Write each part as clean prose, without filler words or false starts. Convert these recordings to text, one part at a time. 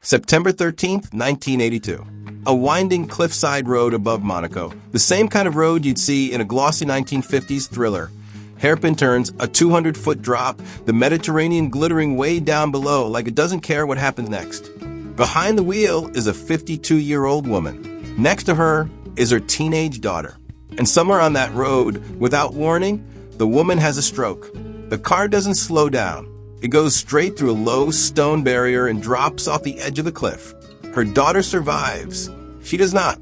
September 13th, 1982. A winding cliffside road above Monaco. The same kind of road you'd see in a glossy 1950s thriller. Hairpin turns, a 200-foot drop, the Mediterranean glittering way down below like it doesn't care what happens next. Behind the wheel is a 52-year-old woman. Next to her is her teenage daughter. And somewhere on that road, without warning, the woman has a stroke. The car doesn't slow down. It goes straight through a low stone barrier and drops off the edge of the cliff. Her daughter survives. She does not.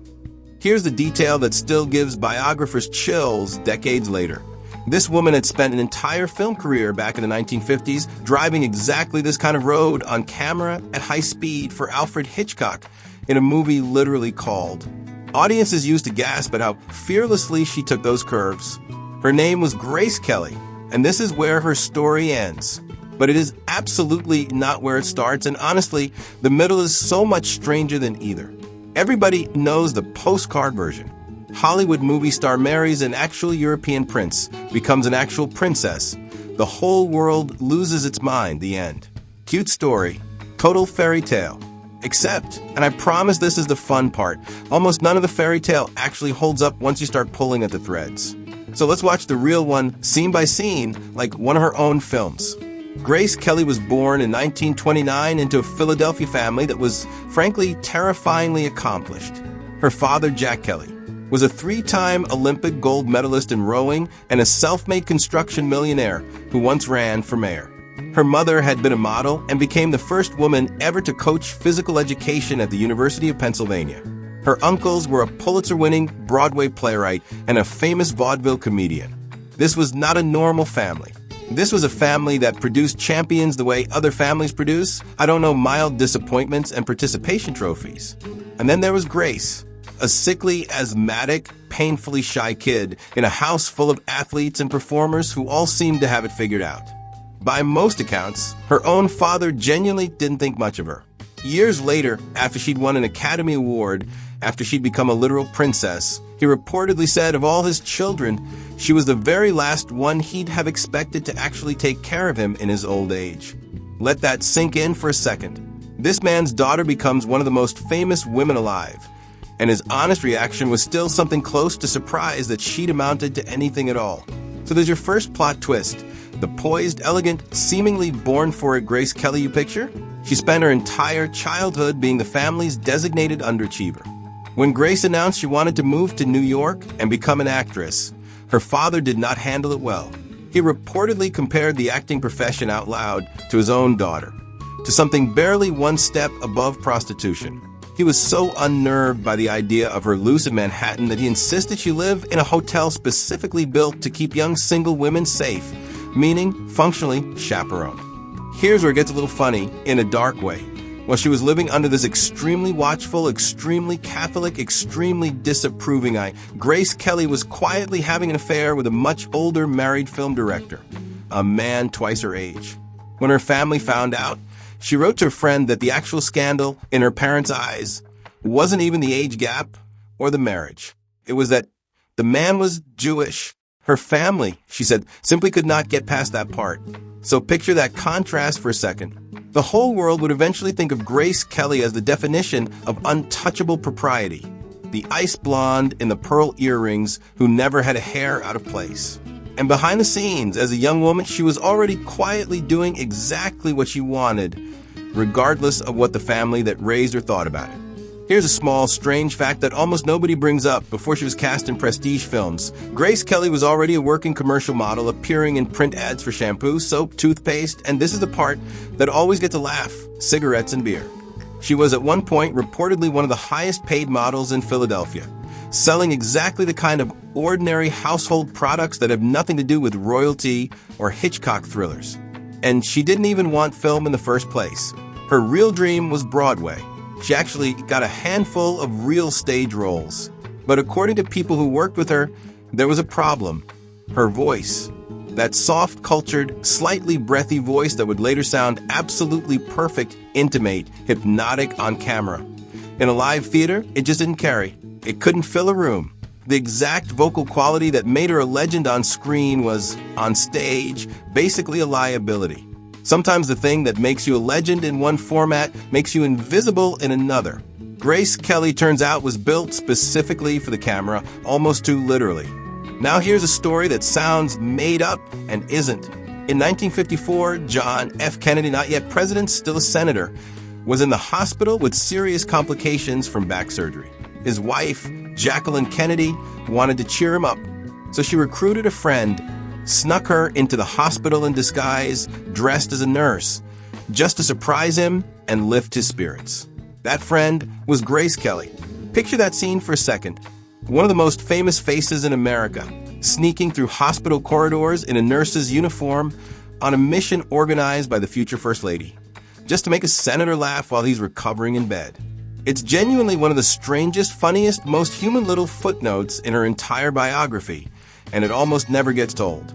Here's the detail that still gives biographers chills decades later. This woman had spent an entire film career back in the 1950s driving exactly this kind of road on camera at high speed for Alfred Hitchcock in a movie literally called. Audiences used to gasp at how fearlessly she took those curves. Her name was Grace Kelly, and this is where her story ends. But it is absolutely not where it starts, and honestly, the middle is so much stranger than either. Everybody knows the postcard version. Hollywood movie star marries an actual European prince, becomes an actual princess. The whole world loses its mind, the end. Cute story, total fairy tale. Except, and I promise this is the fun part, almost none of the fairy tale actually holds up once you start pulling at the threads. So let's watch the real one, scene by scene, like one of her own films. Grace Kelly was born in 1929 into a Philadelphia family that was, frankly, terrifyingly accomplished. Her father, Jack Kelly, was a 3-time Olympic gold medalist in rowing and a self-made construction millionaire who once ran for mayor. Her mother had been a model and became the first woman ever to coach physical education at the University of Pennsylvania. Her uncles were a Pulitzer-winning Broadway playwright and a famous vaudeville comedian. This was not a normal family. This was a family that produced champions the way other families produce, mild disappointments and participation trophies. And then there was Grace, a sickly, asthmatic, painfully shy kid in a house full of athletes and performers who all seemed to have it figured out. By most accounts, her own father genuinely didn't think much of her. Years later, after she'd won an Academy Award, after she'd become a literal princess, he reportedly said of all his children, she was the very last one he'd have expected to actually take care of him in his old age. Let that sink in for a second. This man's daughter becomes one of the most famous women alive, and his honest reaction was still something close to surprise that she'd amounted to anything at all. So there's your first plot twist. The poised, elegant, seemingly born-for-it Grace Kelly you picture? She spent her entire childhood being the family's designated underachiever. When Grace announced she wanted to move to New York and become an actress, her father did not handle it well. He reportedly compared the acting profession out loud to his own daughter, to something barely one step above prostitution. He was so unnerved by the idea of her loose in Manhattan that he insisted she live in a hotel specifically built to keep young single women safe, meaning functionally chaperoned. Here's where it gets a little funny in a dark way. While she was living under this extremely watchful, extremely Catholic, extremely disapproving eye, Grace Kelly was quietly having an affair with a much older married film director, a man twice her age. When her family found out, she wrote to a friend that the actual scandal, in her parents' eyes, wasn't even the age gap or the marriage. It was that the man was Jewish. Her family, she said, simply could not get past that part. So picture that contrast for a second. The whole world would eventually think of Grace Kelly as the definition of untouchable propriety, the ice blonde in the pearl earrings who never had a hair out of place. And behind the scenes, as a young woman, she was already quietly doing exactly what she wanted, regardless of what the family that raised her thought about it. Here's a small, strange fact that almost nobody brings up. Before she was cast in prestige films, Grace Kelly was already a working commercial model, appearing in print ads for shampoo, soap, toothpaste, and this is the part that always gets a laugh, cigarettes and beer. She was at one point reportedly one of the highest paid models in Philadelphia, selling exactly the kind of ordinary household products that have nothing to do with royalty or Hitchcock thrillers. And she didn't even want film in the first place. Her real dream was Broadway. She actually got a handful of real stage roles. But according to people who worked with her, there was a problem. Her voice. That soft-cultured, slightly breathy voice that would later sound absolutely perfect, intimate, hypnotic on camera. In a live theater, it just didn't carry. It couldn't fill a room. The exact vocal quality that made her a legend on screen was, on stage, basically a liability. Sometimes the thing that makes you a legend in one format makes you invisible in another. Grace Kelly, turns out, was built specifically for the camera, almost too literally. Now here's a story that sounds made up and isn't. In 1954, John F. Kennedy, not yet president, still a senator, was in the hospital with serious complications from back surgery. His wife, Jacqueline Kennedy, wanted to cheer him up, so she recruited a friend, snuck her into the hospital in disguise, dressed as a nurse, just to surprise him and lift his spirits. That friend was Grace Kelly. Picture that scene for a second. One of the most famous faces in America, sneaking through hospital corridors in a nurse's uniform on a mission organized by the future First Lady, just to make a senator laugh while he's recovering in bed. It's genuinely one of the strangest, funniest, most human little footnotes in her entire biography, and it almost never gets told.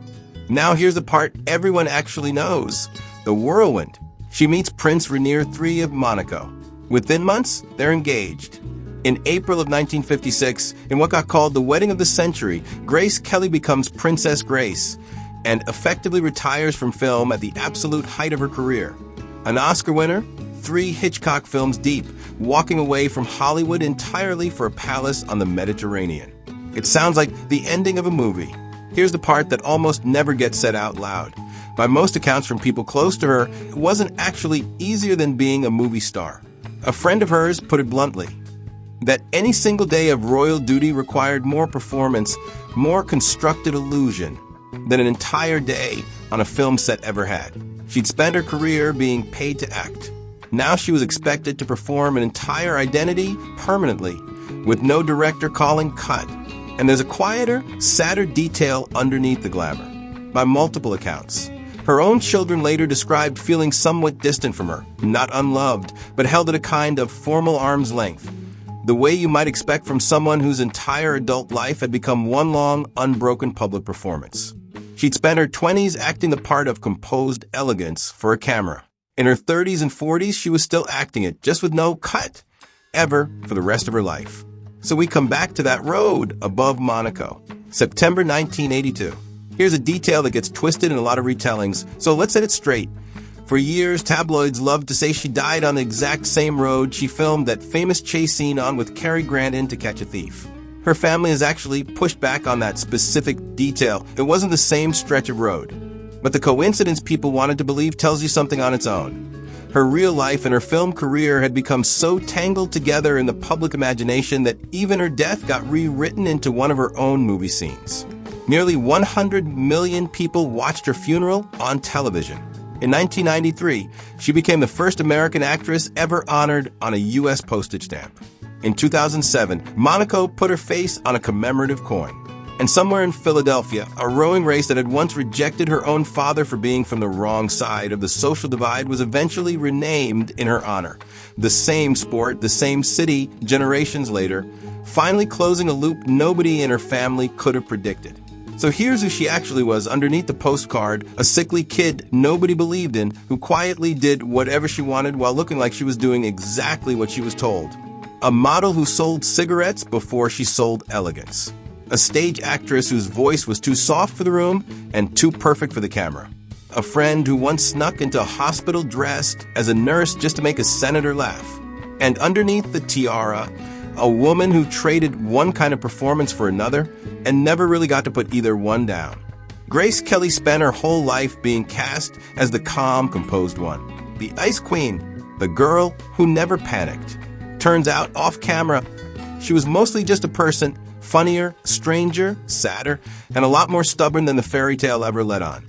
Now here's the part everyone actually knows, the whirlwind. She meets Prince Rainier III of Monaco. Within months, they're engaged. In April of 1956, in what got called the wedding of the century, Grace Kelly becomes Princess Grace and effectively retires from film at the absolute height of her career. An Oscar winner, 3 Hitchcock films deep, walking away from Hollywood entirely for a palace on the Mediterranean. It sounds like the ending of a movie. Here's the part that almost never gets said out loud. By most accounts from people close to her, it wasn't actually easier than being a movie star. A friend of hers put it bluntly, that any single day of royal duty required more performance, more constructed illusion, than an entire day on a film set ever had. She'd spent her career being paid to act. Now she was expected to perform an entire identity permanently, with no director calling cut. And there's a quieter, sadder detail underneath the glamour. By multiple accounts, her own children later described feeling somewhat distant from her, not unloved, but held at a kind of formal arm's length, the way you might expect from someone whose entire adult life had become one long, unbroken public performance. She'd spent her 20s acting the part of composed elegance for a camera. In her 30s and 40s, she was still acting it, just with no cut, ever, for the rest of her life. So we come back to that road above Monaco, September 1982. Here's a detail that gets twisted in a lot of retellings, so let's set it straight. For years, tabloids loved to say she died on the exact same road she filmed that famous chase scene on with Cary Grant in To Catch a Thief. Her family has actually pushed back on that specific detail. It wasn't the same stretch of road. But the coincidence people wanted to believe tells you something on its own. Her real life and her film career had become so tangled together in the public imagination that even her death got rewritten into one of her own movie scenes. Nearly 100 million people watched her funeral on television. In 1993, she became the first American actress ever honored on a U.S. postage stamp. In 2007, Monaco put her face on a commemorative coin. And somewhere in Philadelphia, a rowing race that had once rejected her own father for being from the wrong side of the social divide was eventually renamed in her honor. The same sport, the same city, generations later, finally closing a loop nobody in her family could have predicted. So here's who she actually was underneath the postcard, a sickly kid nobody believed in who quietly did whatever she wanted while looking like she was doing exactly what she was told. A model who sold cigarettes before she sold elegance. A stage actress whose voice was too soft for the room and too perfect for the camera. A friend who once snuck into a hospital dressed as a nurse just to make a senator laugh. And underneath the tiara, a woman who traded one kind of performance for another and never really got to put either one down. Grace Kelly spent her whole life being cast as the calm, composed one. The Ice Queen, the girl who never panicked. Turns out, off camera, she was mostly just a person, funnier, stranger, sadder, and a lot more stubborn than the fairy tale ever let on.